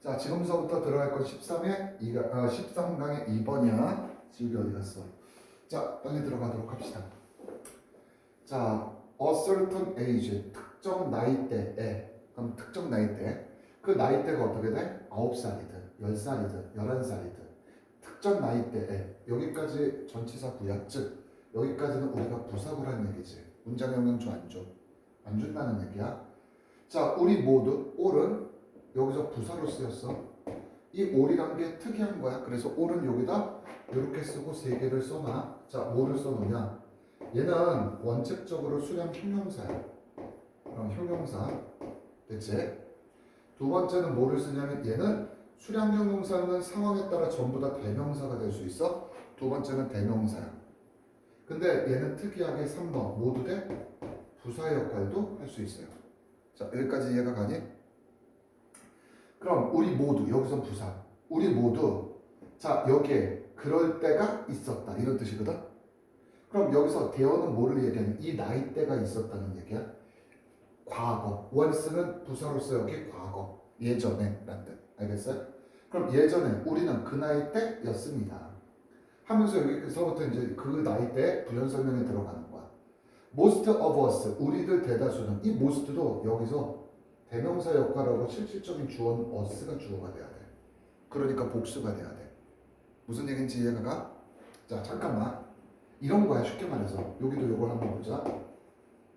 자, 지금서부터 들어갈 건 13강의 2번이야. 지우개 어디 갔어? 자, 빨리 들어가도록 합시다. 자, a certain age, 특정 나이대에, 그럼 특정 나이대, 그 나이대가 어떻게 돼? 9살이든, 10살이든, 11살이든, 특정 나이대에, 여기까지 전치사 구약, 즉, 여기까지는 우리가 부사구를 한 얘기지. 문장 영향 줘, 안 줘? 안 준다는 얘기야. 자, 우리 모두, all은 여기서 부사로 쓰였어. 이 all이란 게 특이한 거야. 그래서 all은 여기다 이렇게 쓰고 세 개를 써놔. 자, 뭐를 써놓냐? 얘는 원칙적으로 수량 형용사야. 그럼 형용사. 됐지? 두 번째는 뭐를 쓰냐면 얘는 수량 형용사는 상황에 따라 전부 다 대명사가 될 수 있어. 두 번째는 대명사야. 근데 얘는 특이하게 3번 모두 대 부사의 역할도 할 수 있어요. 자, 여기까지 이해가 가니? 그럼 우리 모두, 여기선 부사. 우리 모두, 자, 여기에 그럴 때가 있었다. 이런 뜻이거든? 그럼 여기서 대어는 뭐를 얘기하냐? 이 나이대가 있었다는 얘기야. 과거. once는 부사로서 여기 과거. 예전에 라는 뜻. 알겠어요? 그럼 예전에 우리는 그 나이 때였습니다. 하면서 여기서부터 이제 그 나이 때 부연 설명이 들어가는 거야. most of us. 우리들 대다수는. 이 most도 여기서 대명사 역할하고 실질적인 주어는 us가 주어가 돼야 돼. 그러니까 복수가 돼야 돼. 무슨 얘기인지 이해가 가? 자, 잠깐만. 이런 거야. 쉽게 말해서. 여기도 이걸 한번 보자.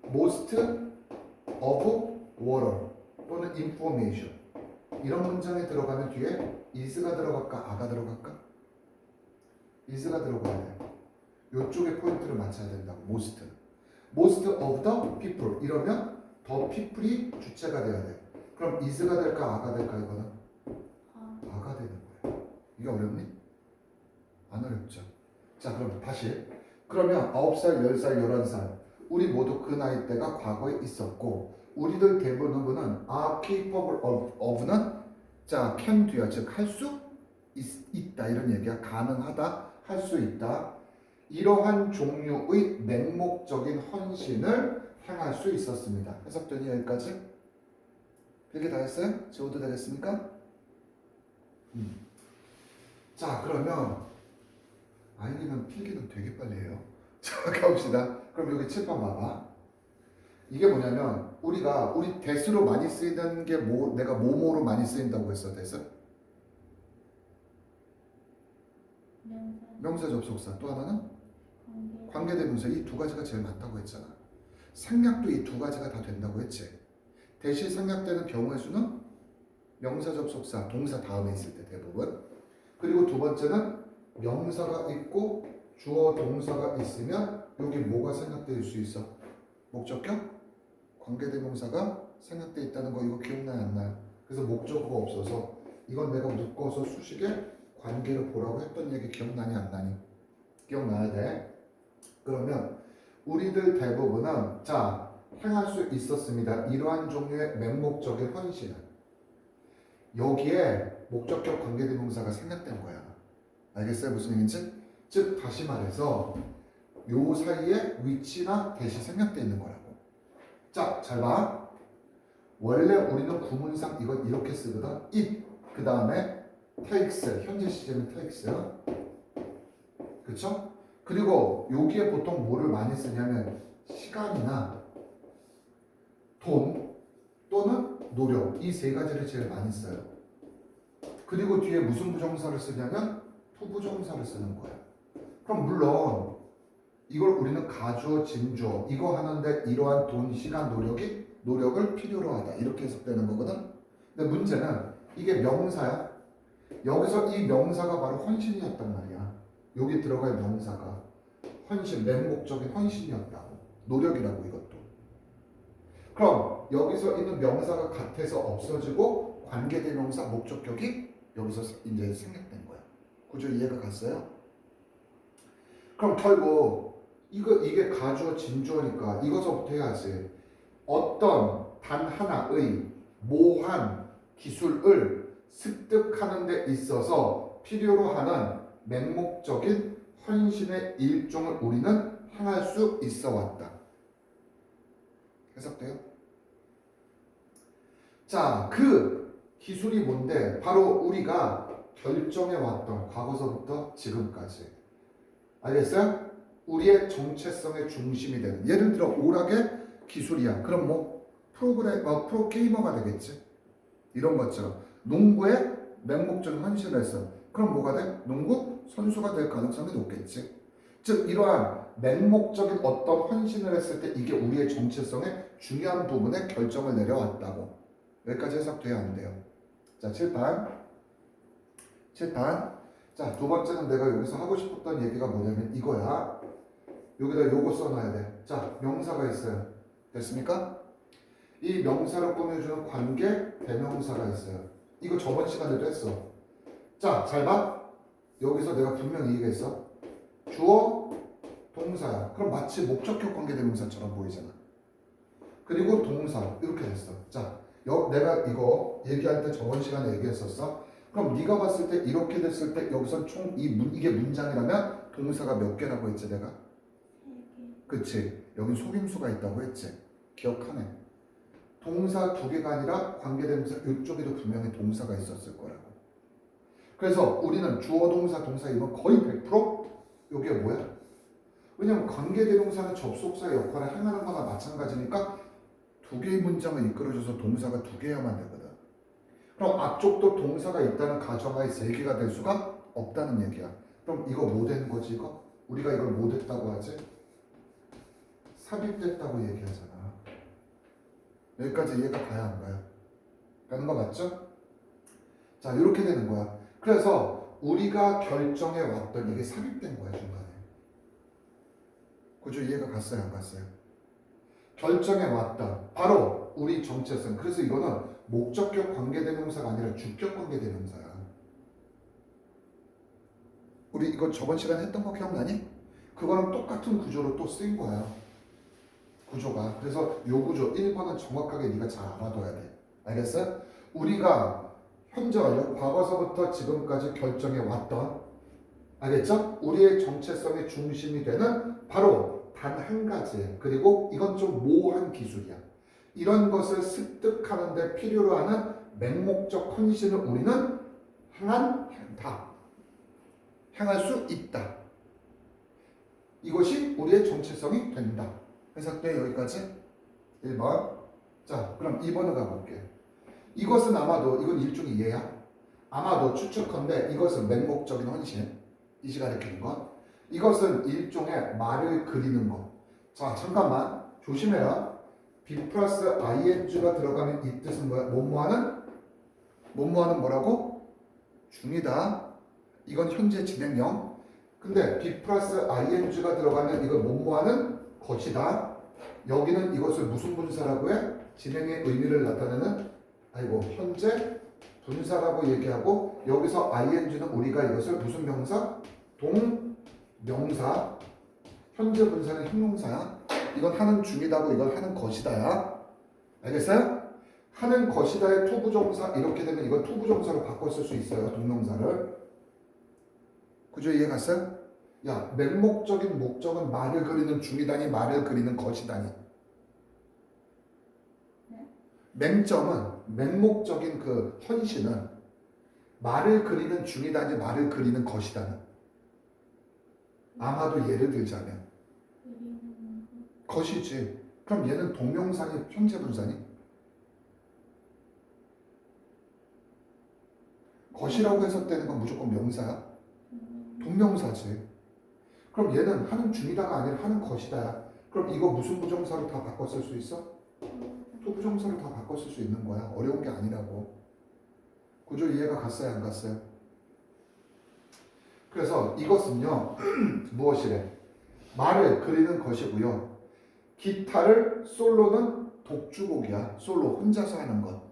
most of water 또는 information. 이런 문장에 들어가면 뒤에 is가 들어갈까? 아가 들어갈까? is가 들어가야 돼. 이쪽에 포인트를 맞춰야 된다고. most of the people. 이러면 the people이 주체가 돼야 돼. 그럼 is가 될까? 아가 될까? 이거는? 아가 되는 거야. 이게 어렵니? 안 어렵죠. 자, 그럼 다시. 그러면 9살, 10살, 11살 우리 모두 그 나이 때가 과거에 있었고 우리들 대부분은 are capable of는 자, can do야. 즉 할 수 있다 이런 얘기야. 가능하다. 할 수 있다. 이러한 종류의 맹목적인 헌신을 행할 수 있었습니다. 해석되니 여기까지? 필기 다 했어요? 지워도 되겠습니까? 자, 그러면 아이는 필기는 되게 빨리 해요. 자, 가봅시다. 그럼 여기 칠판 봐봐. 이게 뭐냐면 우리가 우리 대수로 많이 쓰이는 게 뭐, 내가 뭐뭐로 많이 쓰인다고 했어. 대수? 명사 접속사. 또 하나는 관계대명사. 이 두 가지가 제일 많다고 했잖아. 생략도 이 두 가지가 다 된다고 했지. 대신 생략되는 경우의 수는 명사 접속사 동사 다음에 있을 때 대부분. 그리고 두 번째는 명사가 있고 주어 동사가 있으면 여기 뭐가 생략될 수 있어? 목적격? 관계대명사가 생략돼 있다는 거 이거 기억나요? 안 나요? 그래서 목적어가 없어서 이건 내가 묶어서 수식에 관계를 보라고 했던 얘기 기억나니 안 나니? 기억나야 돼. 그러면 우리들 대부분은 자 행할 수 있었습니다. 이러한 종류의 맹목적인 헌신은 여기에 목적격 관계대명사가 생략된 거야. 알겠어요? 무슨 얘기인지? 즉 다시 말해서 요 사이에 위치나 대시 생략돼 있는 거라고. 자, 잘 봐. 원래 우리는 구문상 이건 이렇게 쓰거든. it 그 다음에 takes 현재 시제는 takes 그쵸? 그리고 여기에 보통 뭐를 많이 쓰냐면 시간이나 돈 또는 노력 이 세 가지를 제일 많이 써요. 그리고 뒤에 무슨 부정사를 쓰냐면 투부정사를 쓰는 거야. 그럼 물론 이걸 우리는 가주어, 진주어 이거 하는데 이러한 돈, 시간, 노력을 필요로 하다 이렇게 해석되는 거거든. 근데 문제는 이게 명사야. 여기서 이 명사가 바로 헌신이었단 말이야. 여기 들어갈 명사가 헌신, 맹목적인 헌신이었다고. 노력이라고 이것도. 그럼 여기서 있는 명사가 같아서 없어지고 관계대명사 목적격이 여기서 이제 생략된 거야. 그죠? 이해가 갔어요? 그럼 결국 이게 가주어 진주어니까 이것부터 해야지. 어떤 단 하나의 모한 기술을 습득하는 데 있어서 필요로 하는 맹목적인 헌신의 일종을 우리는 행할 수 있어 왔다. 해석돼요? 자, 그 기술이 뭔데? 바로 우리가 결정해왔던 과거서부터 지금까지. 알겠어요? 우리의 정체성의 중심이 되는. 예를 들어 오락의 기술이야. 그럼 뭐 프로게이머가 되겠지. 이런 것처럼 농구에 맹목적인 헌신을 했어. 그럼 뭐가 돼? 농구 선수가 될 가능성이 높겠지. 즉 이러한 맹목적인 어떤 헌신을 했을 때 이게 우리의 정체성의 중요한 부분에 결정을 내려왔다고. 여기까지 해석돼야 안 돼요. 자, 칠판. 자, 두 번째는 내가 여기서 하고 싶었던 얘기가 뭐냐면 이거야. 여기다 요거 써놔야 돼. 자, 명사가 있어요. 됐습니까? 이 명사를 꾸며주는 관계 대명사가 있어요. 이거 저번 시간에도 했어. 자, 잘 봐. 여기서 내가 분명히 얘기했어. 주어, 동사야. 그럼 마치 목적격 관계 대명사처럼 보이잖아. 그리고 동사 이렇게 됐어. 자, 내가 이거 얘기할 때 저번 시간에 얘기했었어. 그럼 네가 봤을 때 이렇게 됐을 때 여기서 총 이게 문장이라면 동사가 몇 개라고 했지 내가? 3개. 그치. 여긴 속임수가 있다고 했지. 기억하네. 동사 2개가 아니라 관계대명사 이쪽에도 분명히 동사가 있었을 거라고. 그래서 우리는 주어 동사 동사 이건 거의 100% 이게 뭐야? 왜냐면 관계대명사는 접속사의 역할을 행하는 거나 마찬가지니까 2개의 문장을 이끌어줘서 동사가 2개여야만 되거든. 그럼 앞쪽도 동사가 있다는 가정하에 3개가 될 수가 없다는 얘기야. 그럼 이거 뭐 된 거지 이거? 우리가 이걸 뭐 됐다고 하지? 삽입됐다고 얘기하잖아. 여기까지 이해가 가야 안 가요? 가는 거 맞죠? 자, 이렇게 되는 거야. 그래서 우리가 결정해 왔던 이게 삽입된 거야 중간에. 그죠? 이해가 갔어요 안 갔어요? 결정해 왔던 바로 우리 정체성. 그래서 이거는 목적격 관계대명사가 아니라 주격 관계대명사야. 우리 이거 저번 시간에 했던 거 기억나니? 그거랑 똑같은 구조로 또 쓰인 거야. 구조가. 그래서 요 구조 1번은 정확하게 네가 잘 알아둬야 돼. 알겠어요? 우리가 현재 완료 과거서부터 지금까지 결정해 왔던 알겠죠? 우리의 정체성의 중심이 되는 바로 단 한 가지. 그리고 이건 좀 모호한 기술이야. 이런 것을 습득하는 데 필요로 하는 맹목적 헌신을 우리는 행한다. 행할 수 있다. 이것이 우리의 정체성이 된다. 해석돼 여기까지? 1번. 자, 그럼 2번으로 가볼게. 이것은 아마도 이건 일종의 이해야. 아마도 추측컨대 이것은 맹목적인 헌신. 이 시간에 키는 것. 이것은 일종의 말을 그리는 것. 자, 잠깐만 조심해라. be 플러스 ing가 들어가면 이 뜻은 뭐야? 뭐뭐하는? 뭐뭐하는 뭐라고? 중이다. 이건 현재 진행형. 근데 be 플러스 ing가 들어가면 이건 뭐뭐하는 것이다. 여기는 이것을 무슨 분사라고 해? 진행의 의미를 나타내는 현재 분사라고 얘기하고 여기서 ing는 우리가 이것을 무슨 명사? 동명사. 현재 분사는 형용사야. 이건 하는 중이다고 이건 하는 것이다야. 알겠어요? 하는 것이다의 투부정사 이렇게 되면 이건 투부정사로 바꿔 쓸 수 있어요. 동명사를. 그죠? 이해 갔어요? 야, 맹목적인 목적은 말을 그리는 중이다니 말을 그리는 것이다니. 맹점은 맹목적인 그 헌신은 말을 그리는 중이다니 말을 그리는 것이다니. 아마도 예를 들자면 것이지. 그럼 얘는 동명사니 현재 분사니? 것이라고 해석되는 건 무조건 명사야? 동명사지. 그럼 얘는 하는 중이다가 아니라 하는 것이다. 그럼 이거 무슨 부정사로 다 바꿔 쓸 수 있어? 투부정사로 다 바꿔 쓸 수 있는 거야. 어려운 게 아니라고. 구조 이해가 갔어요 안 갔어요? 그래서 이것은요 무엇이래? 말을 그리는 것이고요. 기타를 솔로는 독주곡이야. 솔로 혼자서 하는 것.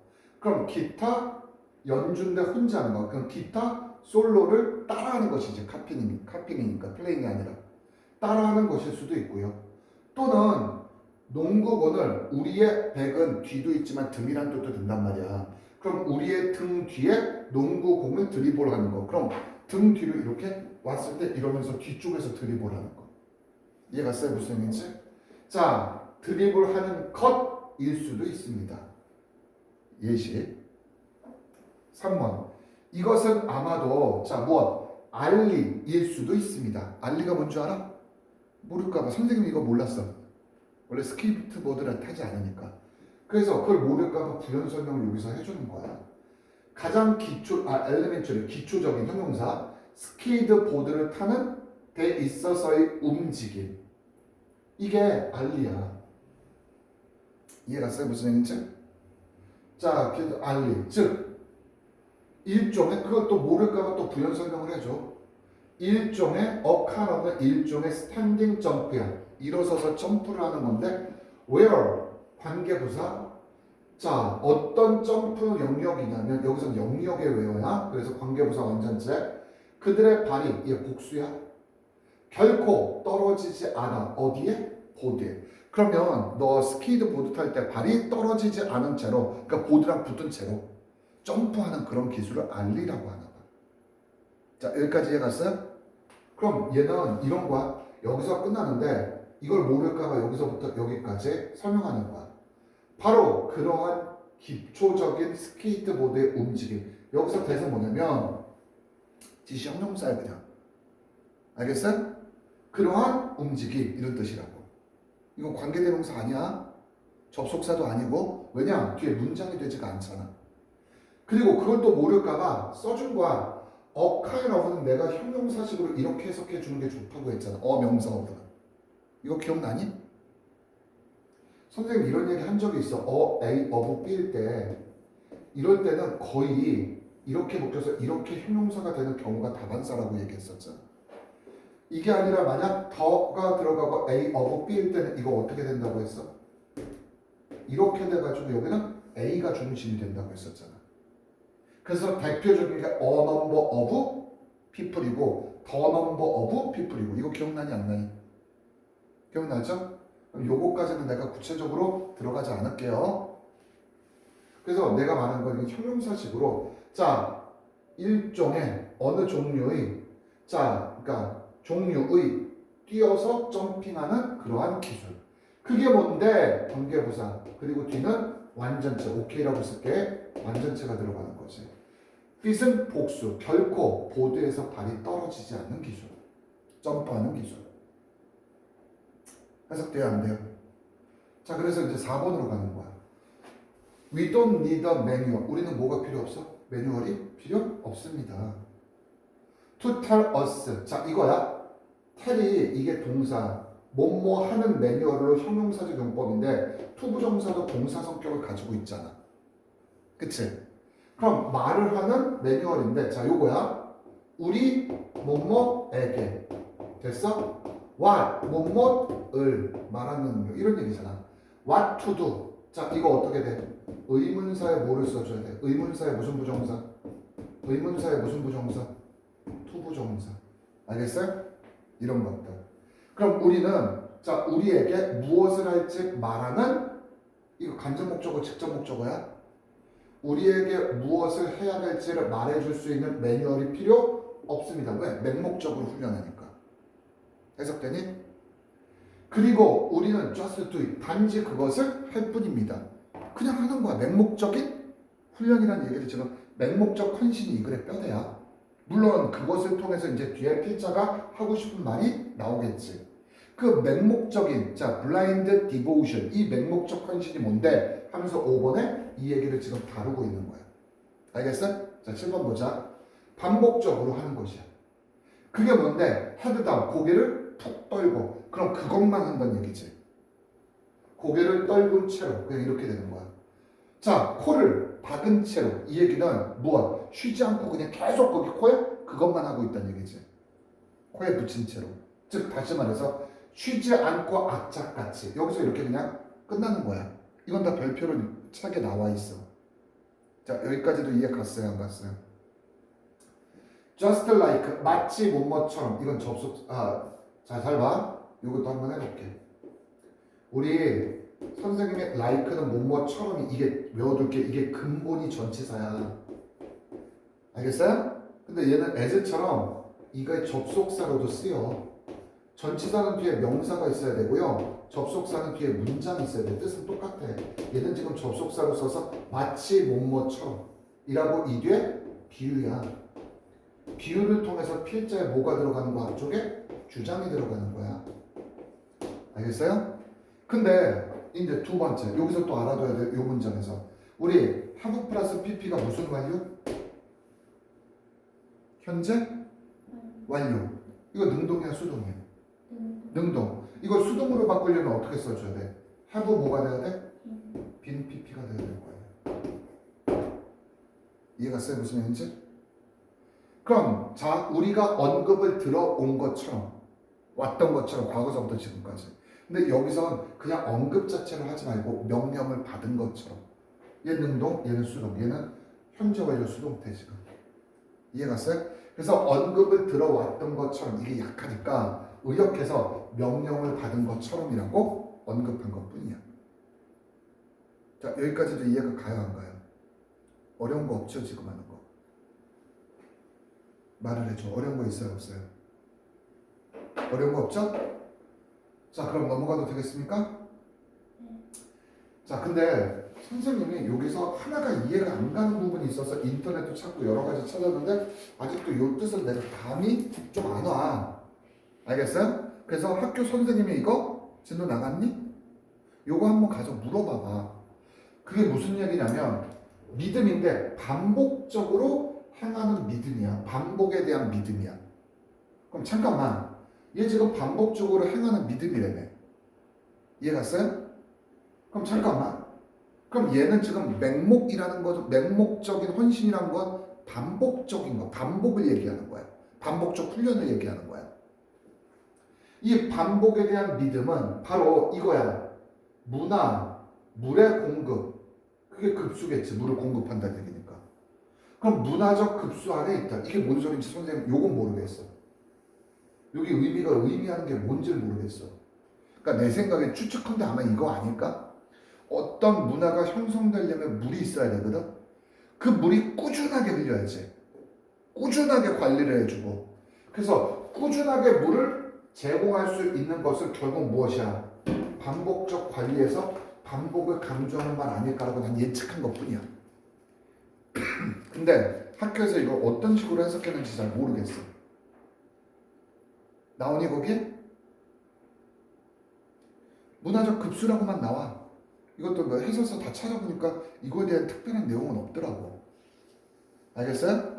그럼 기타 연주인데 혼자 하는 것. 그럼 기타 솔로를 따라하는 것이지. 카핑이니까 플레잉이 아니라 따라하는 것일 수도 있고요. 또는 농구공을 우리의 백은 뒤도 있지만 등이란 뜻도 든단 말이야. 그럼 우리의 등 뒤에 농구공을 드리블하는 거. 그럼 등 뒤로 이렇게 왔을 때 이러면서 뒤쪽에서 드리블하는 거. 이해갔어요? 무슨 의미인지? 자, 드리블하는 것일 수도 있습니다. 예시. 3번. 이것은 아마도 자 무엇? 알리일 수도 있습니다. 알리가 뭔 줄 알아? 모를까봐. 선생님이 이거 몰랐어. 원래 스케이트보드를 타지 않으니까. 그래서 그걸 모를까봐 부연 설명을 여기서 해주는 거야. 가장 엘레멘터리 기초적인 형용사 스케이트보드를 타는 데 있어서의 움직임. 이게 알리야. 이해갔어요? 무슨 얘기인지? 자, 알리. 즉 일종의 그것도 모를까봐 또 부연 설명을 해줘. 일종의 어카라는 일종의 스탠딩 점프야. 일어서서 점프를 하는 건데 where 관계부사. 자, 어떤 점프 영역이냐면 여기서 영역의 where야. 그래서 관계부사 완전체. 그들의 발이 이게 복수야. 결코 떨어지지 않아. 어디에? 보드에. 그러면 너 스케이트보드 탈 때 발이 떨어지지 않은 채로, 그러니까 보드랑 붙은 채로 점프하는 그런 기술을 알리라고 하나 봐. 자, 여기까지 이해갔어요? 그럼 얘는 이런 거야. 여기서 끝나는데 이걸 모를까봐 여기서부터 여기까지 설명하는 거야. 바로 그러한 기초적인 스케이트보드의 움직임. 여기서 대서 뭐냐면 지시 형용사야 그냥. 알겠어요? 그러한 움직임 이런 뜻이라고. 이건 관계대명사 아니야. 접속사도 아니고. 왜냐? 뒤에 문장이 되지가 않잖아. 그리고 그걸 또 모를까봐 써준 거야. 어카이라고는 내가 형용사식으로 이렇게 해석해 주는 게 좋다고 했잖아. 명사어보다. 이거 기억나니? 선생님 이런 얘기 한 적이 있어. A, of, B일 때 이럴 때는 거의 이렇게 묶여서 이렇게 형용사가 되는 경우가 다반사라고 얘기했었잖아. 이게 아니라 만약 더가 들어가고 A, of, B일 때는 이거 어떻게 된다고 했어? 이렇게 돼가지고 여기는 A가 중심이 된다고 했었잖아. 그래서 대표적인 게 a number of people이고 the number of people이고. 이거 기억나니 안 나니? 기억나죠? 그럼 요거까지는 내가 구체적으로 들어가지 않을게요. 그래서 내가 말하는 건 형용사식으로 자 일종의 어느 종류의 자 그러니까 종류의 뛰어서 점핑하는 그러한 기술. 그게 뭔데? 관계부사. 그리고 뒤는 완전체. 오케이라고 쓸게. 완전체가 들어가는 거지. 빛은 복수. 결코 보드에서 발이 떨어지지 않는 기술. 점프하는 기술. 해석돼야 안 돼요? 자, 그래서 이제 4번으로 가는 거야. We don't need a manual. 우리는 뭐가 필요 없어? 매뉴얼이 필요 없습니다. To tell us. 자, 이거야. tell이 이게 동사. 뭐뭐 하는 매뉴얼로 형용사적 용법인데 투부정사도 동사 성격을 가지고 있잖아. 그치? 그럼 말을 하는 매뉴얼인데 자, 요거야. 우리 뭐뭐에게. 됐어? what 뭐뭐을 말하는 이런 얘기잖아. what to do. 자, 이거 어떻게 돼? 의문사에 뭐를 써줘야 돼? 의문사에 무슨 부정사? 의문사에 무슨 부정사? 투부정사. 알겠어요? 이런 것들. 그럼 우리는 자 우리에게 무엇을 할지 말하는 이거 간접 목적어 직접 목적어야. 우리에게 무엇을 해야 될지를 말해줄 수 있는 매뉴얼이 필요 없습니다. 왜? 맹목적으로 훈련하니까. 해석되니? 그리고 우리는 just do it. 단지 그것을 할 뿐입니다. 그냥 하는 거야. 맹목적인 훈련이라는 얘기를 지금 맹목적 헌신이 이 글의 뼈대야. 물론 그것을 통해서 이제 뒤에 필자가 하고 싶은 말이 나오겠지. 그 맹목적인 자 블라인드 디보션 이 맹목적 헌신이 뭔데 하면서 5번에 이 얘기를 지금 다루고 있는 거야. 알겠어? 자 7번 보자. 반복적으로 하는 것이야. 그게 뭔데? 헤드다운 고개를 푹 떨고. 그럼 그것만 한다는 얘기지. 고개를 떨군 채로 그냥 이렇게 되는 거야. 자 코를 박은 채로 이 얘기는 무엇? 쉬지 않고 그냥 계속 거기 코에 그것만 하고 있다는 얘기지. 코에 붙인 채로. 즉 다시 말해서 쉬지 않고 악착같이 여기서 이렇게 그냥 끝나는 거야. 이건 다 별표로 책에 나와 있어. 자 여기까지도 이해 갔어요? 안 갔어요? Just like 마치 뭐뭐처럼. 이건 접속. 자 잘 봐. 이것도 한번 해볼게. 우리 선생님의 like는 뭐뭐처럼이 이게 외워둘 게 이게 근본이 전치사야. 알겠어요? 근데 얘는 as처럼 이거의 접속사로도 쓰여. 전치사는 뒤에 명사가 있어야 되고요. 접속사는 뒤에 문장이 있어야 돼. 뜻은 똑같아. 얘는 지금 접속사로 써서 마치 뭐뭐처럼. 이라고 이 뒤에 비유야. 비유를 통해서 필자에 뭐가 들어가는 거 앞쪽에 주장이 들어가는 거야. 알겠어요? 근데 이제 두 번째 여기서 또 알아둬야 돼. 이 문장에서 우리 have 플러스 pp가 무슨 완료? 현재 완료. 이거 능동이야 수동이야? 능동. 이걸 수동으로 바꾸려면 어떻게 써줘야 돼? have 뭐가 돼야 돼? 빈 pp가 돼야 될 거야. 이해갔어요? 무슨 말인지? 그럼 자 우리가 언급을 들어온 것처럼 왔던 것처럼 과거서부터 지금까지. 근데 여기선 그냥 언급 자체를 하지 말고 명령을 받은 것처럼. 얘 능동, 얘는 수동, 얘는 현재 완료 수동태 지금. 이해갔어요? 그래서 언급을 들어왔던 것처럼 이게 약하니까 의역해서 명령을 받은 것처럼이라고 언급한 것뿐이야. 자 여기까지도 이해가 가요 안 가요? 어려운 거 없죠 지금 하는 거? 말을 해줘. 어려운 거 있어요 없어요? 어려운 거 없죠? 자 그럼 넘어가도 되겠습니까? 자 근데 선생님이 여기서 하나가 이해가 안 가는 부분이 있어서 인터넷도 찾고 여러 가지 찾았는데 아직도 이 뜻은 내가 감이 좀 안 와. 알겠어요? 그래서 학교 선생님이 이거 진도 나갔니? 요거 한번 가서 물어봐봐. 그게 무슨 얘기냐면 믿음인데 반복적으로 행하는 믿음이야. 반복에 대한 믿음이야. 그럼 잠깐만 얘 지금 반복적으로 행하는 믿음이라며. 이해갔어요? 그럼 잠깐만. 그럼 얘는 지금 맹목이라는 거, 맹목적인 헌신이라는 건 반복적인 거, 반복을 얘기하는 거야. 반복적 훈련을 얘기하는 거야. 이 반복에 대한 믿음은 바로 이거야. 문화, 물의 공급. 그게 급수겠지. 물을 공급한다는 얘기니까. 그럼 문화적 급수 안에 있다. 이게 뭔 소리인지 선생님 요건 모르겠어. 여기 의미가 의미하는 게 뭔지를 모르겠어. 그러니까 내 생각에 추측한데 아마 이거 아닐까? 어떤 문화가 형성되려면 물이 있어야 되거든. 그 물이 꾸준하게 흘려야지. 꾸준하게 관리를 해주고. 그래서 꾸준하게 물을 제공할 수 있는 것은 결국 무엇이야? 반복적 관리에서 반복을 강조하는 말 아닐까라고 난 예측한 것뿐이야. 근데 학교에서 이걸 어떤 식으로 해석했는지 잘 모르겠어. 나오니 거기? 문화적 급수라고만 나와. 이것도 뭐 해설서 다 찾아보니까 이거에 대한 특별한 내용은 없더라고. 알겠어요?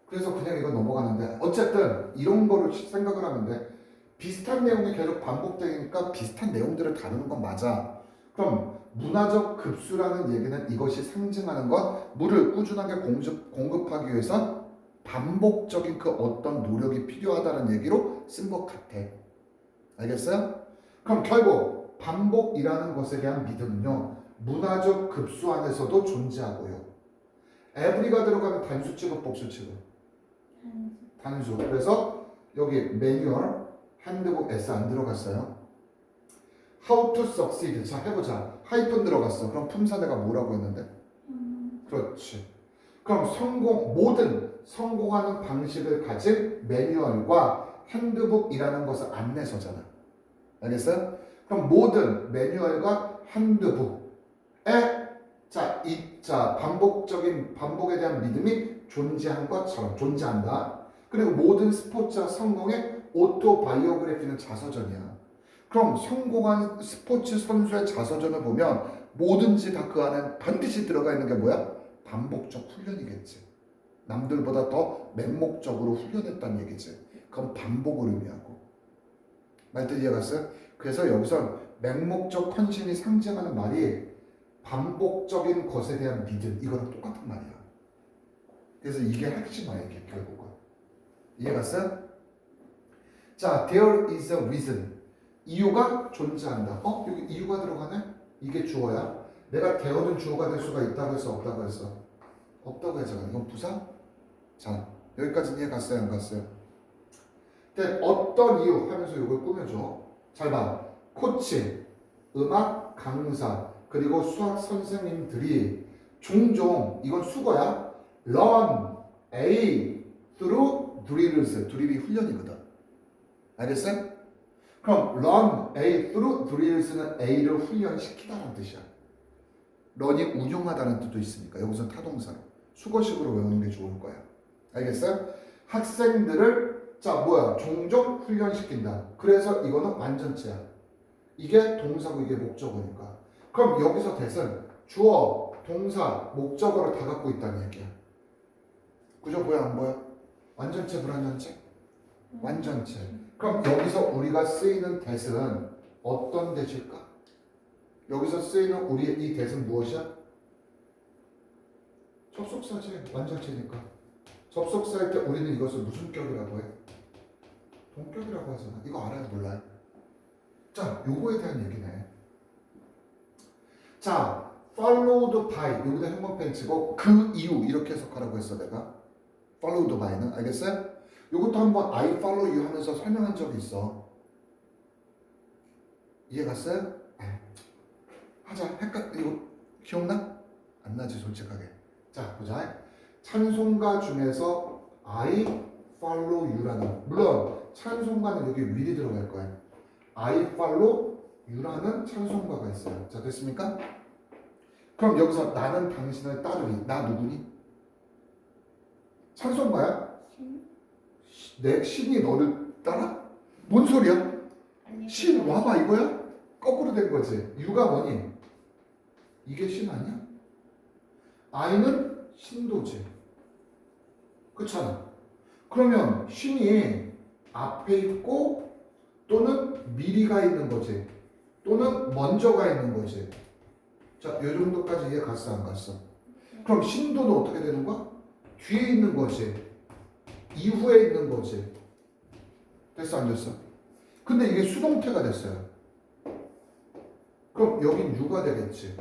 그래서 그냥 이거 넘어가는데 어쨌든 이런 거를 생각을 하는데 비슷한 내용이 계속 반복되니까 비슷한 내용들을 다루는 건 맞아. 그럼 문화적 급수라는 얘기는 이것이 상징하는 건 물을 꾸준하게 공급하기 위해서 반복적인 그 어떤 노력이 필요하다는 얘기로 쓴 것 같아. 알겠어요? 그럼 결국 반복이라는 것에 대한 믿음은요. 문화적 급수 안에서도 존재하고요. every가 들어가는 단수 취급, 복수 취급? 단수. 그래서 여기 매뉴얼, 핸드북 S 안 들어갔어요. How to succeed. 자 해보자. 하이픈 들어갔어. 그럼 품사대가 뭐라고 했는데? 그렇지. 그럼 모든 성공하는 방식을 가진 매뉴얼과 핸드북이라는 것은 안내서잖아. 알겠어요? 그럼 모든 매뉴얼과 핸드북에 반복에 대한 믿음이 존재한 것처럼 존재한다. 그리고 모든 스포츠와 성공의 오토바이오그래피는 자서전이야. 그럼 성공한 스포츠 선수의 자서전을 보면 뭐든지 다 그 안에 반드시 들어가 있는 게 뭐야? 반복적 훈련이겠지. 남들보다 더 맹목적으로 훈련했다는 얘기지. 그건 반복을 의미하고. 말뜻 이해갔어요? 그래서 여기서 맹목적 헌신이 상징하는 말이 반복적인 것에 대한 믿음, 이거랑 똑같은 말이야. 그래서 이게 핵심이야, 이게 결국은. 이해갔어요? 자, there is a reason. 이유가 존재한다. 여기 이유가 들어가네? 이게 주어야. 내가 되어는 주어가 될 수가 있다고 해서 없다고 했어. 없다고 했잖아. 이건 부사? 자, 여기까지 이해갔어요? 안 갔어요? 근데 어떤 이유 하면서 이걸 꾸며줘. 잘 봐. 코치, 음악 강사, 그리고 수학 선생님들이 종종, 이건 수거야. learn A through drills. 드릴이 훈련이거든. 알겠어요? 그럼 learn A through drills는 A를 훈련시키다는 뜻이야. 런이 운용하다는 뜻도 있으니까 여기서 타동사로 수거식으로 외우는 게 좋을 거야. 알겠어요? 학생들을 자 뭐야 종종 훈련시킨다. 그래서 이거는 완전체야. 이게 동사고 이게 목적어니까. 그럼 여기서 that은 주어, 동사, 목적어를 다 갖고 있다는 얘기야. 그죠? 보여 안 보여? 완전체 불완전체? 완전체. 그럼 여기서 우리가 쓰이는 that은 어떤 that일까? 여기서 쓰이는 우리의 이 that은 무엇이야? 접속사지. 완전체니까. 접속사일 때 우리는 이것을 무슨 격이라고 해? 동격이라고 하잖아. 이거 알아요? 몰라요? 자, 요거에 대한 얘기네. 자, followed by 여기다 형광펜 치고 그 이유 이렇게 해석하라고 했어 내가. followed by는 알겠어요? 요것도 한번 I follow you 하면서 설명한 적이 있어. 이해 갔어요? 하자. 이거 기억나? 안 나지 솔직하게. 자 보자. 찬송가 중에서 I follow you라는 물론 찬송가는 여기 will이 들어갈 거야. I follow you라는 찬송가가 있어요. 자 됐습니까? 그럼 여기서 나는 당신을 따르리. 나 누구니? 찬송가야? 내 신이 너를 따라? 뭔 소리야? 신 와봐 이거야? 거꾸로 된 거지. 유가 뭐니? 이게 신 아니야? I는 신도지. 그렇잖아. 그러면 신이 앞에 있고 또는 미리가 있는 거지. 또는 먼저가 있는 거지. 자, 이 정도까지 이해 갔어 안 갔어? 그럼 신도는 어떻게 되는 거야? 뒤에 있는 거지. 이후에 있는 거지. 됐어 안 됐어? 근데 이게 수동태가 됐어요. 그럼 여긴 유가 되겠지.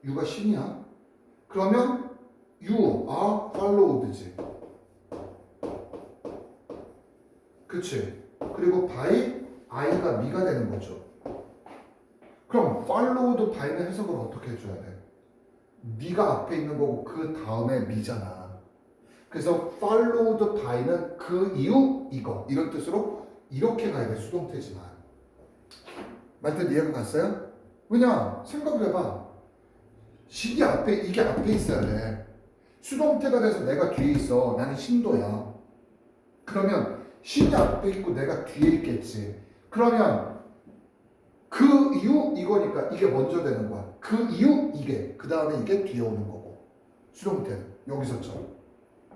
유가 신이야. 그러면 you are followed지. 그치? 그리고 by I가 미가 되는 거죠. 그럼 followed by는 해석을 어떻게 해줘야 돼? 미가 앞에 있는 거고 그 다음에 미잖아. 그래서 followed by는 그 이유 이거 이런 뜻으로 이렇게 가야 돼. 수동태지만. 말뜻 이해가 갔어요? 왜냐? 생각을 해봐. 이게 앞에 있어야 돼. 수동태가 돼서 내가 뒤에 있어. 나는 신도야. 그러면 신이 앞에 있고 내가 뒤에 있겠지. 그러면 그 이유 이거니까 이게 먼저 되는 거야. 그 이유 이게. 그 다음에 이게 뒤에 오는 거고. 수동태는 여기서처럼.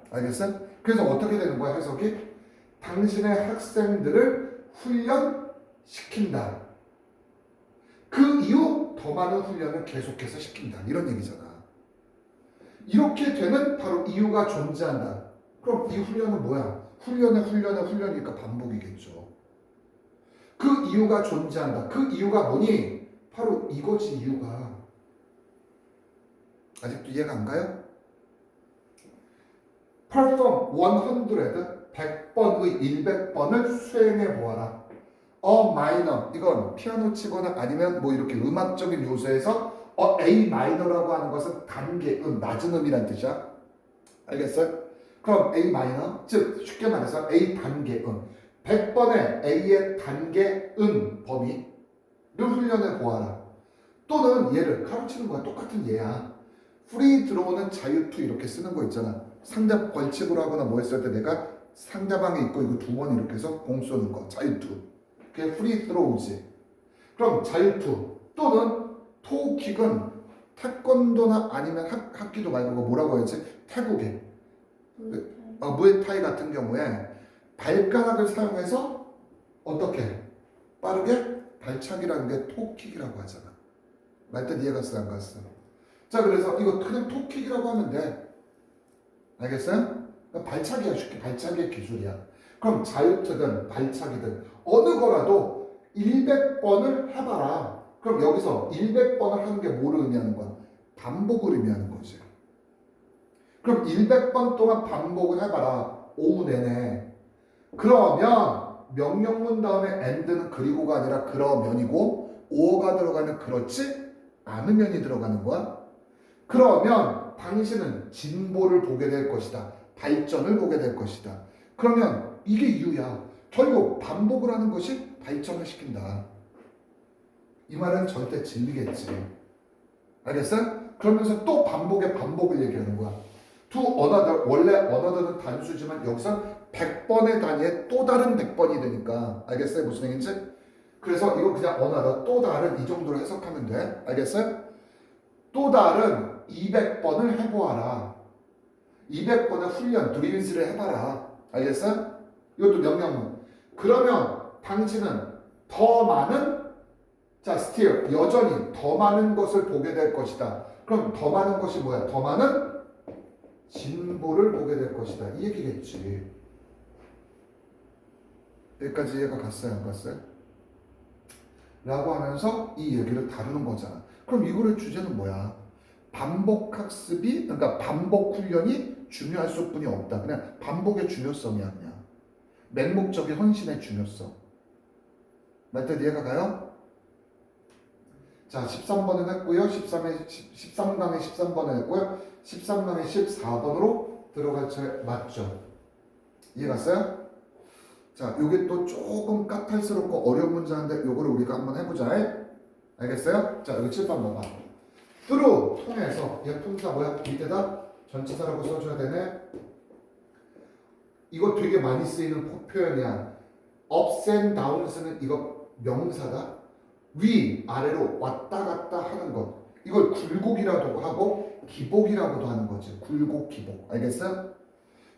알겠어요? 그래서 어떻게 되는 거야 해석이? 당신의 학생들을 훈련시킨다. 그 이후 더 많은 훈련을 계속해서 시킨다. 이런 얘기잖아. 이렇게 되는 바로 이유가 존재한다. 그럼 이 훈련은 뭐야? 훈련이니까 반복이겠죠. 그 이유가 존재한다. 그 이유가 뭐니? 바로 이거지 이유가. 아직도 이해가 안 가요? perform 100번의 100번을 수행해 보아라. minor 이건 피아노 치거나 아니면 뭐 이렇게 음악적인 요소에서 A 마이너라고 하는 것은 단계 낮은 음이란 뜻이야. 알겠어요? 그럼 A 마이너 즉 쉽게 말해서 A 단계 100번의 A의 단계 범위를 훈련해 보아라. 또는 얘를 가로치는 거야. 똑같은 얘야. free 들어오는 자유투 이렇게 쓰는 거 있잖아. 상대 벌칙으로 하거나 뭐 했을 때 내가 상대방이 있고 이거 두 번 이렇게 해서 공 쏘는 거 자유투. 그게 free throws. 그럼 자유투 또는 토킥은 태권도나 아니면 합기도 말고 뭐라고 해야지? 태국에 무에타이 같은 경우에 발가락을 사용해서 어떻게 빠르게 발차기라는 게 토킥이라고 하잖아. 말뜻 이해 갔어 안 갔어? 자 그래서 이거 그냥 토킥이라고 하면 돼. 알겠어요? 발차기야 쉽게. 발차기의 기술이야. 그럼 자유투든 발차기든 어느 거라도 100번을 해봐라. 그럼 여기서 100번을 하는 게 뭐를 의미하는 거야? 반복을 의미하는 거지. 그럼 100번 동안 반복을 해봐라. 오후 내내. 그러면 명령문 다음에 and는 그리고가 아니라 그러면이고 오어가 들어가면 그렇지 않으면이 들어가는 거야. 그러면 당신은 진보를 보게 될 것이다. 발전을 보게 될 것이다. 그러면 이게 이유야. 결국 반복을 하는 것이 발전을 시킨다. 이 말은 절대 진리겠지. 알겠어요? 그러면서 또 반복을 얘기하는 거야. to another, 원래 another는 단수지만 여기선 100번의 단위에 또 다른 100번이 되니까 알겠어요? 무슨 얘기인지? 그래서 이거 그냥 another, 또 다른 이 정도로 해석하면 돼. 알겠어요? 또 다른 200번을 해보아라. 200번의 훈련, 드릴스를 해봐라. 알겠어요? 이것도 명령문. 그러면 당신은 더 많은, 자, still, 여전히 더 많은 것을 보게 될 것이다. 그럼 더 많은 것이 뭐야? 더 많은 진보를 보게 될 것이다. 이 얘기겠지. 여기까지 이해가 갔어요? 안 갔어요? 라고 하면서 이 얘기를 다루는 거잖아. 그럼 이거의 주제는 뭐야? 반복 학습이, 그러니까 반복 훈련이 중요할 수뿐이 없다. 그냥 반복의 중요성이야, 그냥. 맹목적인 헌신의 중요성. 말뜻 이해가 가요? 자, 13번은 했고요. 13강에 13번은 했고요. 13강에 14번으로 들어갈 차례 맞죠? 이해 갔어요? 자, 요게 또 조금 까탈스럽고 어려운 문제인데 요거를 우리가 한번 해보자. 알겠어요? 자, 여기 7번 봐봐. through, 통해서. 얘 품사 뭐야? 밑에다 전치사라고 써줘야 되네. 이거 되게 많이 쓰이는 표현이야. ups and downs는 이거 명사다. 위, 아래로 왔다 갔다 하는 것. 이걸 굴곡이라고 하고 기복이라고도 하는 거지. 굴곡, 기복. 알겠어?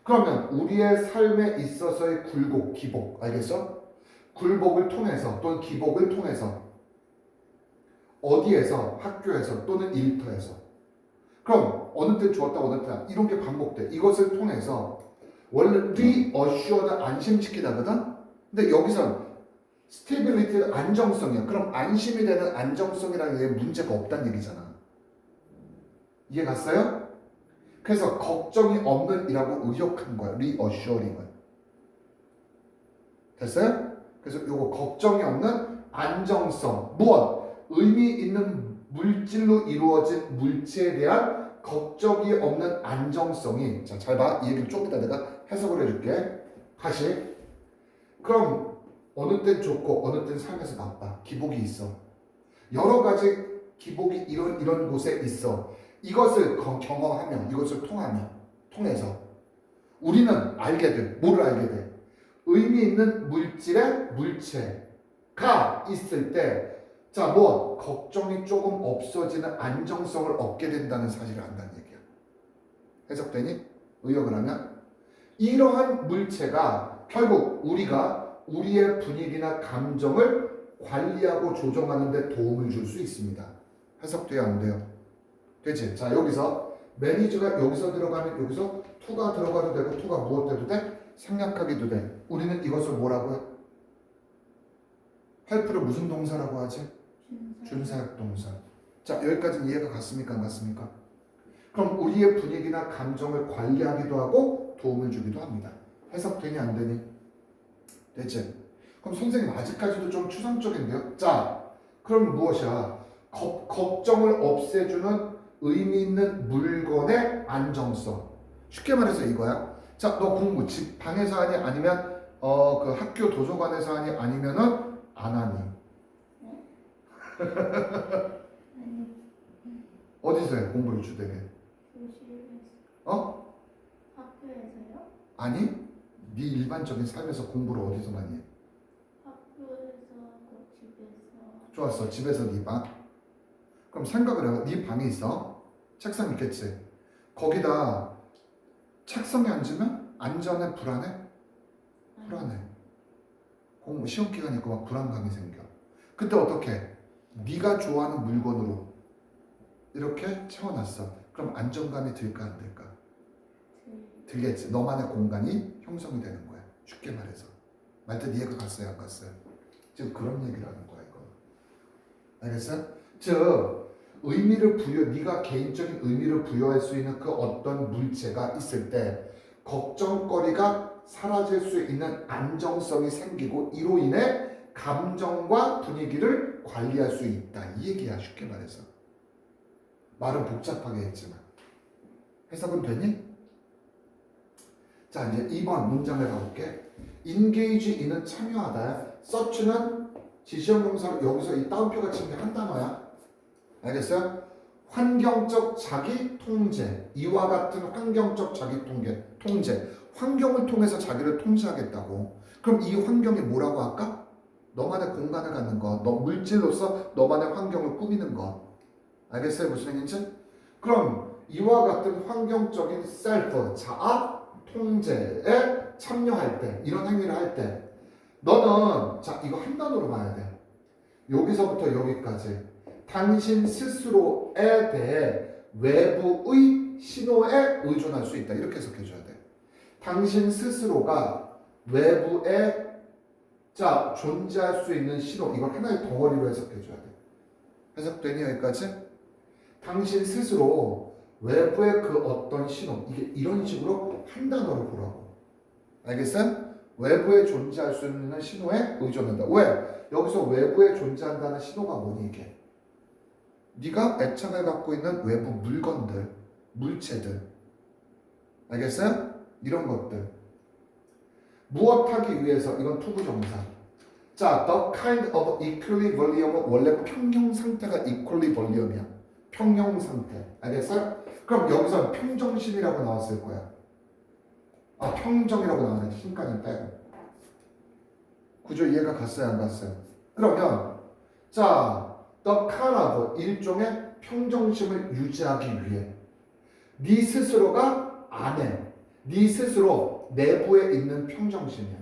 그러면 우리의 삶에 있어서의 굴곡, 기복. 알겠어? 굴복을 통해서 또는 기복을 통해서 어디에서? 학교에서 또는 일터에서. 그럼 어느 때 좋았다 어느 때 이런 게 반복돼. 이것을 통해서 원래 reassure는 안심시키다거든? 근데 여기선 stability는 안정성이야. 그럼 안심이 되는 안정성이라는 게 문제가 없다는 얘기잖아. 이해 갔어요? 그래서 걱정이 없는 이라고 의역한 거야. reassuring은. 됐어요? 그래서 요거 걱정이 없는 안정성. 무엇? 의미 있는 물질로 이루어진 물체에 대한 걱정이 없는 안정성이. 자, 잘 봐. 이 얘기를 좀 이따 내가 해석을 해줄게. 다시. 그럼 어느 땐 좋고 어느 땐 삶에서 나빠. 기복이 있어. 여러 가지 기복이 이런 곳에 있어. 이것을 경험하며 이것을 통해서 우리는 알게 돼. 뭐를 알게 돼? 의미 있는 물질의 물체가 있을 때 자, 뭐 걱정이 조금 없어지는 안정성을 얻게 된다는 사실을 안다는 얘기야. 해석되니? 의역을 하면 이러한 물체가 결국 우리가 우리의 분위기나 감정을 관리하고 조정하는 데 도움을 줄 수 있습니다. 해석돼야 안 돼요? 되지? 자, 여기서 매니저가 여기서 들어가면 여기서 to가 들어가도 되고 to가 무엇 돼도 돼? 생략하기도 돼. 우리는 이것을 뭐라고요? help를 무슨 동사라고 하지? 준사역 동사. 자, 여기까지는 이해가 갔습니까? 안 갔습니까? 그럼 우리의 분위기나 감정을 관리하기도 하고 도움을 주기도 합니다. 해석되니 안 되니? 됐지? 그럼 선생님 아직까지도 좀 추상적인데요? 자, 그럼 무엇이야? 걱정을 없애주는 의미 있는 물건의 안정성. 쉽게 말해서 이거야. 자, 너 공부 집 방에서 하니 아니면 그 학교 도서관에서 하니 아니면은 안 하니? 어디서 해 공부를 주되게? 교실에서. 어? 학교에서요? 아니, 네 일반적인 삶에서 공부를 어디서 많이 해? 학교에서 하고 집에서. 좋았어. 집에서 네 방. 그럼 생각을 해봐. 네 방에 있어. 책상 있겠지. 거기다 책상에 앉으면 안전해? 불안해? 불안해. 공부 시험 기간 있고 막 불안감이 생겨. 그때 어떻게? 네가 좋아하는 물건으로 이렇게 채워놨어. 그럼 안정감이 들까 안 들까? 들겠지. 너만의 공간이 형성이 되는 거야. 쉽게 말해서. 말뜻 이해가 갔어요? 안 갔어요? 지금 그런 얘기를 하는 거야 이거. 알겠어요? 즉 의미를 네가 개인적인 의미를 부여할 수 있는 그 어떤 물체가 있을 때 걱정거리가 사라질 수 있는 안정성이 생기고 이로 인해 감정과 분위기를 관리할 수 있다. 이 얘기야 쉽게 말해서. 말은 복잡하게 했지만 해석은 되니? 자, 이제 2번 문장을 가볼게. engage in은 참여하다. search는 지시형 동사로 여기서 이 따옴표가 친 게 한 단어야. 알겠어요? 환경적 자기 통제. 이와 같은 환경적 자기 통제. 환경을 통해서 자기를 통제하겠다고. 그럼 이 환경이 뭐라고 할까? 너만의 공간을 갖는 것. 너 물질로서 너만의 환경을 꾸미는 것. 알겠어요? 무슨 얘기인지? 그럼 이와 같은 환경적인 셀프, 자아 통제에 참여할 때, 이런 행위를 할 때, 너는 자 이거 한 단어로 봐야 돼. 여기서부터 여기까지 당신 스스로에 대해 외부의 신호에 의존할 수 있다. 이렇게 해석해줘야 돼. 당신 스스로가 외부에 자 존재할 수 있는 신호, 이걸 하나의 덩어리로 해석해줘야 돼. 해석되니 여기까지? 당신 스스로 외부의 그 어떤 신호, 이게 이런 식으로 한 단어로 보라고. 알겠어요? 외부에 존재할 수 있는 신호에 의존한다. 왜? 여기서 외부에 존재한다는 신호가 뭐니 이게? 네가 애착을 갖고 있는 외부 물건들, 물체들. 알겠어요? 이런 것들. 무엇하기 위해서, 이건 투부정사. 자, the kind of equilibrium은 원래 평형 상태가 equilibrium이야. 평형 상태. 알겠어요? 그럼 여기서 평정심이라고 나왔을 거야. 아, 평정이라고 나오네. 힘까지 빼고. 구조 이해가 갔어요? 안 갔어요? 그러면 자, the kind of 일종의 평정심을 유지하기 위해 네 스스로가 안에, 네 스스로 내부에 있는 평정심이야.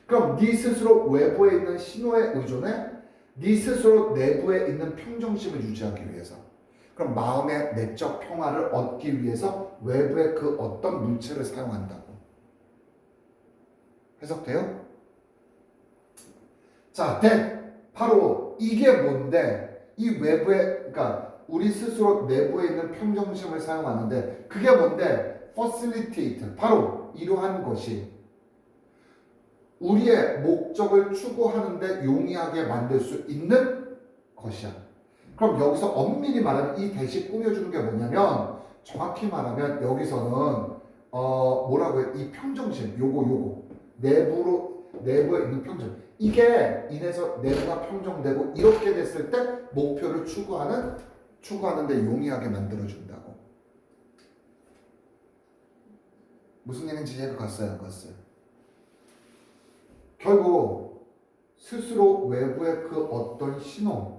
그럼 네 스스로 외부에 있는 신호에 의존해 네 스스로 내부에 있는 평정심을 유지하기 위해서. 그럼 마음의 내적 평화를 얻기 위해서 외부의 그 어떤 물체를 사용한다고. 해석돼요? 자, 바로 이게 뭔데? 이 외부에, 그러니까 우리 스스로 내부에 있는 평정심을 사용하는데 그게 뭔데? facilitate. 바로 이러한 것이 우리의 목적을 추구하는데 용이하게 만들 수 있는 것이야. 그럼 여기서 엄밀히 말하면 이 대시 꾸며주는 게 뭐냐면, 정확히 말하면 여기서는 뭐라고 해? 이 평정심, 요거 내부에 있는 평정, 이게 인해서 내부가 평정되고 이렇게 됐을 때 목표를 추구하는데 용이하게 만들어준다고. 무슨 얘기인지 이해가 갔어요? 안 갔어요? 결국 스스로 외부의 그 어떤 신호,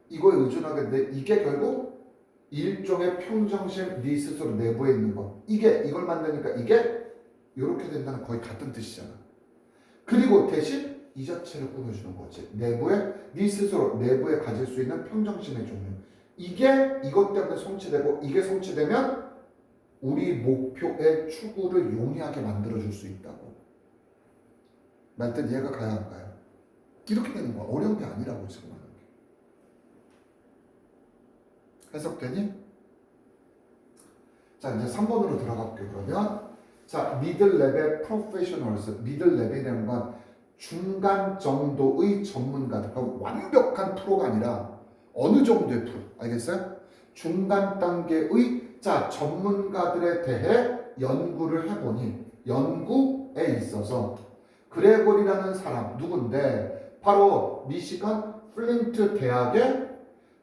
이거에 의존하게 돼. 이게 결국 일종의 평정심, 네 스스로 내부에 있는 것. 이걸 만드니까 이게 이렇게 된다는 거의 같은 뜻이잖아. 그리고 대신 이 자체를 꾸며주는 거지. 내부에, 네 스스로 내부에 가질 수 있는 평정심의 종류. 이게 이것 때문에 성취되고, 이게 성취되면 우리 목표의 추구를 용이하게 만들어줄 수 있다고. 말 뜻 이해가 가야 안 가요? 이렇게 되는 거야. 어려운 게 아니라고 지금 하는 게. 해석되니? 자, 이제 3번으로 들어갈게요. 그러면 자, 미들 레벨 프로페셔널스. 미들 레벨이라는 건 중간 정도의 전문가들. 그러니까 완벽한 프로가 아니라 어느 정도의 프로. 알겠어요? 중간 단계의 자, 전문가들에 대해 연구를 해보니 연구에 있어서 그레고리라는 사람 누군데 바로 미시간 플린트 대학의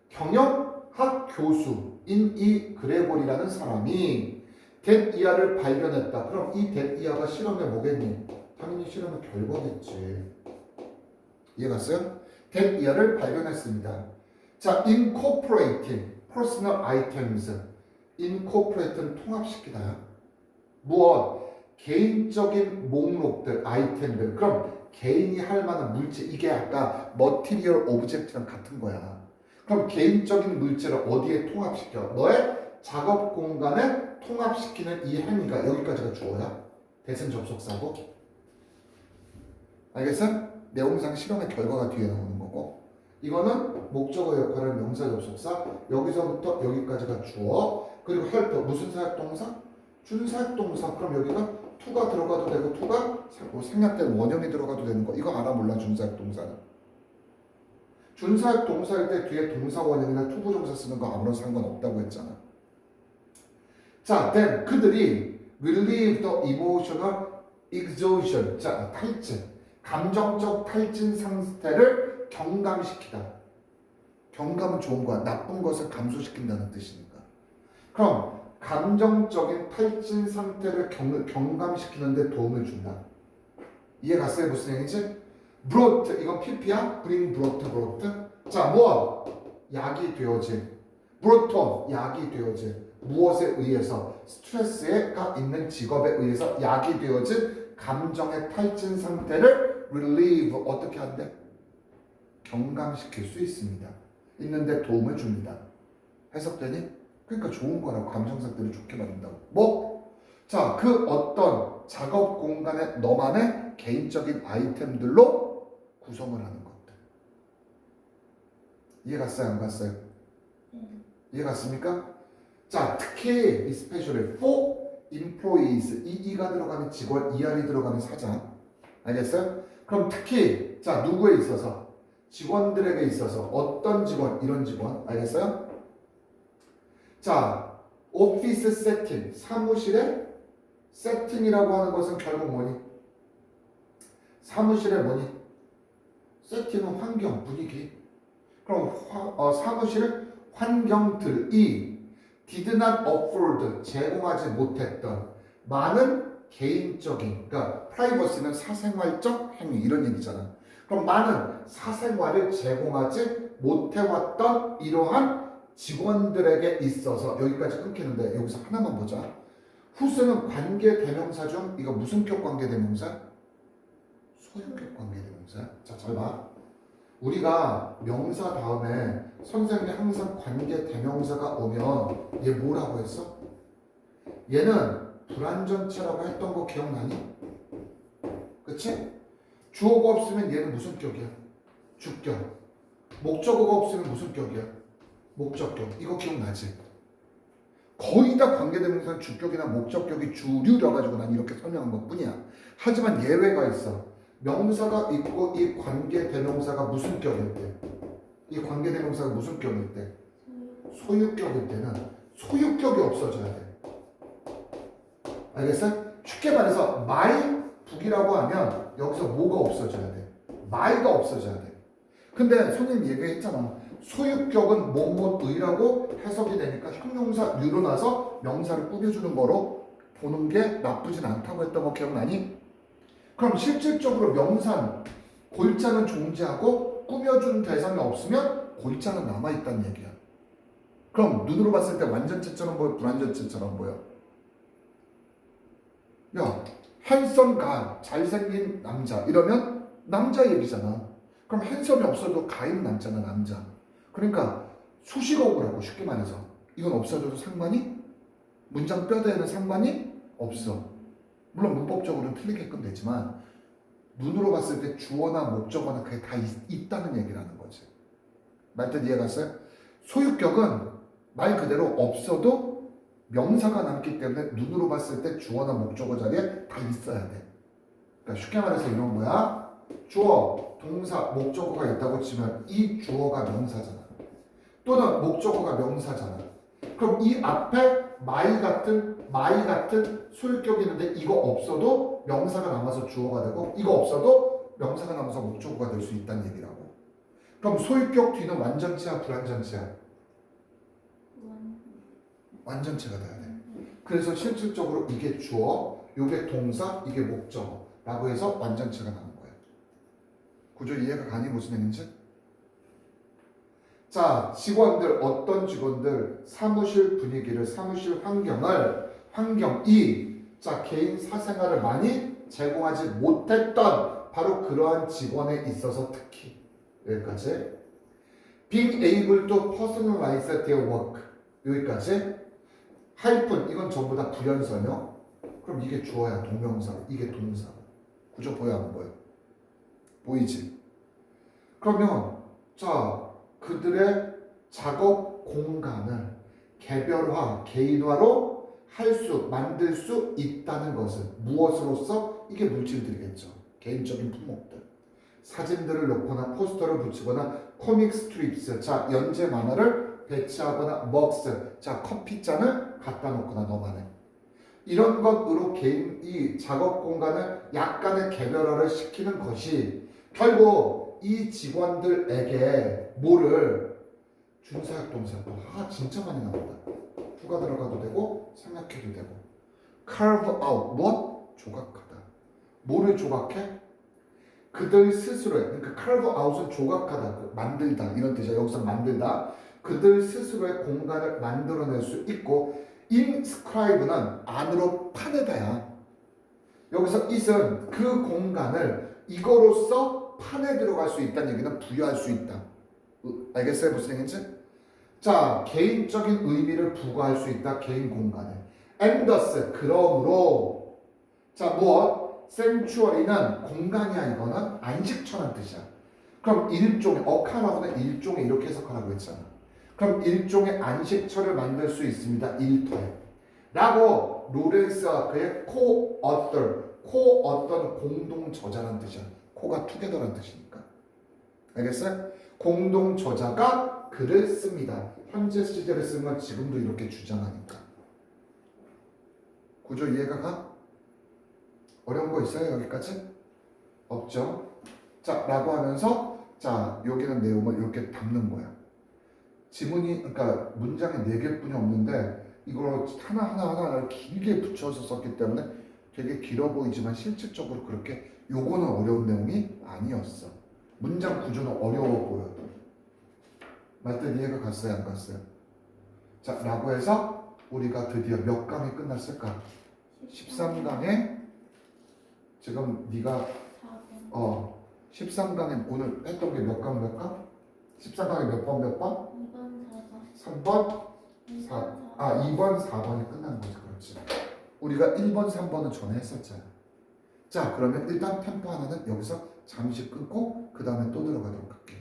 경영학 교수인 이 그레고리라는 사람이 뎃이아를 발견했다. 그럼 이 뎃이아가 실험의 뭐겠니? 당연히 실험의 결과겠지. 이해갔어요? 뎃이아를 발견했습니다. 자, incorporating personal items. incorporate는 통합시키다. 무엇? 개인적인 목록들, 아이템들. 그럼 개인이 할 만한 물질, 이게 아까 material object랑 같은 거야. 그럼 개인적인 물질을 어디에 통합시켜? 너의 작업 공간에 통합시키는 이 행위가, 여기까지가 주어야. 대신 접속사고. 알겠어? 내용상 실험의 결과가 뒤에 나오는 거고. 이거는 목적어 역할을 명사 접속사. 여기서부터 여기까지가 주어. 그리고 헬퍼 무슨 사역동사? 준사역동사. 그럼 여기가 to가 들어가도 되고 to가 생략된 원형이 들어가도 되는 거. 이거 알아 몰라? 준사역동사는. 준사역동사일 때 뒤에 동사 원형이나 투부정사 쓰는 거 아무런 상관없다고 했잖아. 자, then 그들이 relieve the emotional exhaustion. 자, 탈진. 감정적 탈진 상태를 경감시키다. 경감은 좋은 거야. 나쁜 것을 감소시킨다는 뜻이니까. 그럼 감정적인 탈진 상태를 경감시키는데 도움을 준다. 이해 갔어요? 무슨 얘기지? brought 이건 pp야? bring brought. 자, 뭐? 약이 되어진. brought on 약이 되어진. 무엇에 의해서? 스트레스가 있는 직업에 의해서 약이 되어진 감정의 탈진 상태를 relieve 어떻게 한대? 경감시킬 수 있습니다. 있는데 도움을 줍니다. 해석되니? 그러니까 좋은 거라고. 감정 상태를 좋게 만든다고. 뭐? 자, 그 어떤 작업 공간에 너만의 개인적인 아이템들로 구성을 하는 것들. 이해 갔어요? 안 갔어요? 네. 이해 갔습니까? 자, 특히 especially for employees 이가 들어가면 직원, ER이 들어가면 사장. 알겠어요? 그럼 특히 자, 누구에 있어서? 직원들에게 있어서 어떤 직원? 이런 직원. 알겠어요? 자, 오피스 세팅, 사무실의 세팅이라고 하는 것은 결국 뭐니? 사무실의 뭐니? 세팅은 환경, 분위기. 그럼 사무실의 환경들이 did not afford 제공하지 못했던 많은 개인적인 그러니까 프라이버시는 사생활적 행위 이런 얘기잖아. 그럼 많은 사생활을 제공하지 못해왔던 이러한 직원들에게 있어서 여기까지 끊기는데 여기서 하나만 보자. 후스는 관계 대명사 중 이거 무슨 격 관계 대명사? 소유격 관계 대명사. 자, 잘 봐. 우리가 명사 다음에 선생님이 항상 관계 대명사가 오면 얘 뭐라고 했어? 얘는 불완전체라고 했던 거 기억나니? 그치? 주어가 없으면 얘는 무슨 격이야? 주격. 목적어가 없으면 무슨 격이야? 목적격. 이거 기억나지? 거의 다 관계대명사는 주격이나 목적격이 주류라 가지고 난 이렇게 설명한 것 뿐이야. 하지만 예외가 있어. 명사가 있고 이 관계대명사가 무슨 격일 때? 이 관계대명사가 무슨 격일 때? 소유격일 때는 소유격이 없어져야 돼. 알겠어? 쉽게 말해서 my 북이라고 하면 여기서 뭐가 없어져야 돼? my가 없어져야 돼. 근데 선생님 얘기했잖아. 소유격은 뭐뭐의라고 해석이 되니까 형용사 유로 나서 명사를 꾸며주는 거로 보는 게 나쁘진 않다고 했던 거 기억나니? 그럼 실질적으로 명사는 골자는 존재하고 꾸며준 대상이 없으면 골자는 남아있다는 얘기야. 그럼 눈으로 봤을 때 완전체처럼 보여? 불완전체처럼 보여? 야, 핸섬 가 잘생긴 남자 이러면 남자 얘기잖아. 그럼 핸섬이 없어도 가인 남자는 남자. 그러니까 수식어구라고 쉽게 말해서 이건 없어져도 상관이 문장 뼈대에는 상관이 없어. 물론 문법적으로는 틀리게끔 되지만 눈으로 봤을 때 주어나 목적어나 그게 다 있다는 얘기라는 거지. 말뜻 이해 갔어요? 소유격은 말 그대로 없어도 명사가 남기 때문에 눈으로 봤을 때 주어나 목적어 자리에 다 있어야 돼. 그러니까 쉽게 말해서 이런 거야. 주어, 동사, 목적어가 있다고 치면 이 주어가 명사잖아. 또는 목적어가 명사잖아. 그럼 이 앞에 my 같은 소유격이 있는데 이거 없어도 명사가 남아서 주어가 되고 이거 없어도 명사가 남아서 목적어가 될 수 있다는 얘기라고. 그럼 소유격 뒤는 완전체야 불완전체야? 완전체가 돼야 돼. 그래서 실질적으로 이게 주어, 이게 동사, 이게 목적어라고 해서 완전체가 나는 거야. 구조 이해가 가니 무슨 얘기인지? 자, 직원들 어떤 직원들 사무실 분위기를 사무실 환경이 자 개인 사생활을 많이 제공하지 못했던 바로 그러한 직원에 있어서 특히 여기까지 being able to personalize their work 여기까지 하이픈 이건 전부 다 부연설명. 그럼 이게 주어야 동명사 이게 동사. 구조 보여 안 보여? 보이지? 그러면 자 그들의 작업 공간을 개별화, 개인화로 만들 수 있다는 것은 무엇으로서? 이게 물질들이겠죠. 개인적인 품목들. 사진들을 놓거나 포스터를 붙이거나 코믹 스트립스, 자 연재 만화를 배치하거나 먹스, 자 커피잔을 갖다 놓거나 너만의 이런 것으로 개인이 작업 공간을 약간의 개별화를 시키는 것이 결국 이 직원들에게 뭐를 준사역 동사 또 진짜 많이 나온다. 후가 들어가도 되고 생략해도 되고. carve out 무엇? 조각하다. 뭐를 조각해? 그들 스스로의 그러니까 carve out은 조각하다, 만들다 이런 뜻이야. 여기서 만들다. 그들 스스로의 공간을 만들어낼 수 있고 inscribe는 안으로 파내다야. 여기서 it은 그 공간을 이거로써 판에 들어갈 수 있다는 얘기는 부여할 수 있다. 알겠어요? 무슨 얘기인지? 자, 개인적인 의미를 부과할 수 있다. 개인 공간에. and thus 그러므로 자, 무엇? sanctuary는 공간이야. 이거는 안식처란 뜻이야. 그럼 일종의 어카라고는 일종의 이렇게 해석하라고 했잖아. 그럼 일종의 안식처를 만들 수 있습니다. 일터에. 라고 로렌스와 그의 co-author는 공동 저자라는 뜻이야. 코가 together라는 뜻이니까. 알겠어요? 공동 저자가 글을 씁니다. 현재 시제를 쓰는 건 지금도 이렇게 주장하니까. 구조 이해가 가? 어려운 거 있어요? 여기까지? 없죠? 자, 라고 하면서 자, 여기는 내용을 이렇게 담는 거야. 지문이 그러니까 문장에 4개뿐이 없는데 이걸 하나를 길게 붙여서 썼기 때문에 되게 길어 보이지만 실질적으로 그렇게 요거는 어려운 내용이 아니었어. 문장 구조는 어려워 보여도. 말뜻 이해가 갔어요? 안 갔어요? 자, 라고 해서 우리가 드디어 몇 강이 끝났을까? 13강에 지금 네가 13강에 오늘 했던 게 몇 강 몇 강? 13강에 몇 번 몇 번? 2번 4번 3번? 2번 4번이 끝난 거지. 그렇지. 우리가 1번 3번은 전에 했었잖아. 자, 그러면 일단 템포 하나는 여기서 잠시 끊고 그 다음에 또 들어가도록 할게.